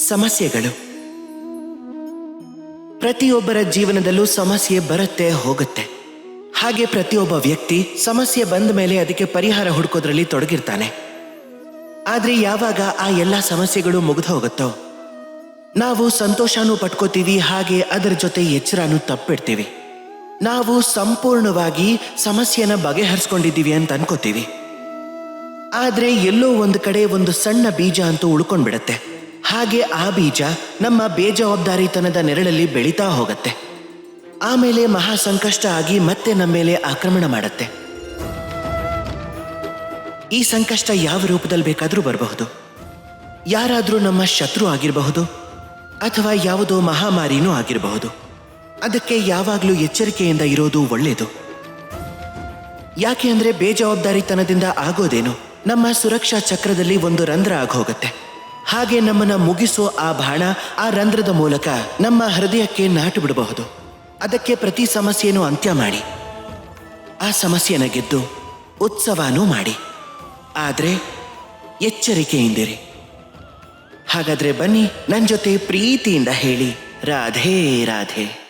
ಸಮಸ್ಯೆಗಳು ಪ್ರತಿಯೊಬ್ಬರ ಜೀವನದಲ್ಲೂ ಸಮಸ್ಯೆ ಬರುತ್ತೆ ಹೋಗುತ್ತೆ. ಹಾಗೆ ಪ್ರತಿಯೊಬ್ಬ ವ್ಯಕ್ತಿ ಸಮಸ್ಯೆ ಬಂದ ಮೇಲೆ ಅದಕ್ಕೆ ಪರಿಹಾರ ಹುಡುಕೋದ್ರಲ್ಲಿ ತೊಡಗಿರ್ತಾನೆ. ಆದ್ರೆ ಯಾವಾಗ ಆ ಎಲ್ಲ ಸಮಸ್ಯೆಗಳು ಮುಗಿದು ಹೋಗುತ್ತೋ ನಾವು ಸಂತೋಷನೂ ಪಟ್ಕೋತೀವಿ, ಹಾಗೆ ಅದರ ಜೊತೆ ಎಚ್ಚರನೂ ತಪ್ಪಿಡ್ತೀವಿ. ನಾವು ಸಂಪೂರ್ಣವಾಗಿ ಸಮಸ್ಯೆನ ಬಗೆಹರಿಸ್ಕೊಂಡಿದ್ದೀವಿ ಅಂತ ಅನ್ಕೋತೀವಿ. ಆದ್ರೆ ಎಲ್ಲೋ ಒಂದು ಕಡೆ ಒಂದು ಸಣ್ಣ ಬೀಜ ಅಂತೂ ಉಳ್ಕೊಂಡ್ಬಿಡತ್ತೆ. ಹಾಗೆ ಆ ಬೀಜ ನಮ್ಮ ಬೇಜವಾಬ್ದಾರಿತನದ ನೆರಳಲ್ಲಿ ಬೆಳೀತಾ ಹೋಗತ್ತೆ. ಆಮೇಲೆ ಮಹಾ ಸಂಕಷ್ಟ ಆಗಿ ಮತ್ತೆ ನಮ್ಮ ಮೇಲೆ ಆಕ್ರಮಣ ಮಾಡತ್ತೆ. ಈ ಸಂಕಷ್ಟ ಯಾವ ರೂಪದಲ್ಲಿ ಬೇಕಾದ್ರೂ ಬರಬಹುದು. ಯಾರಾದ್ರೂ ನಮ್ಮ ಶತ್ರು ಆಗಿರಬಹುದು, ಅಥವಾ ಯಾವುದೋ ಮಹಾಮಾರಿನೂ ಆಗಿರಬಹುದು. ಅದಕ್ಕೆ ಯಾವಾಗಲೂ ಎಚ್ಚರಿಕೆಯಿಂದ ಇರೋದು ಒಳ್ಳೆಯದು. ಯಾಕೆ ಅಂದ್ರೆ ಬೇಜವಾಬ್ದಾರಿತನದಿಂದ ಆಗೋದೇನು ನಮ್ಮ ಸುರಕ್ಷಾ ಚಕ್ರದಲ್ಲಿ ಒಂದು ರಂಧ್ರ ಆಗೋಗತ್ತೆ. ಹಾಗೆ ನಮ್ಮನ್ನ ಮುಗಿಸೋ ಆ ಬಾಣ ಆ ರಂಧ್ರದ ಮೂಲಕ ನಮ್ಮ ಹೃದಯಕ್ಕೆ ನಾಟು ಬಿಡಬಹುದು. ಅದಕ್ಕೆ ಪ್ರತಿ ಸಮಸ್ಯೆನೂ ಅಂತ್ಯ ಮಾಡಿ ಆ ಸಮಸ್ಯೆನ ಗೆದ್ದು ಉತ್ಸವನೂ ಮಾಡಿ. ಆದ್ರೆ ಎಚ್ಚರಿಕೆಯಿಂದಿರಿ. ಹಾಗಾದ್ರೆ ಬನ್ನಿ ನನ್ನ ಜೊತೆ ಪ್ರೀತಿಯಿಂದ ಹೇಳಿ, ರಾಧೇ ರಾಧೇ.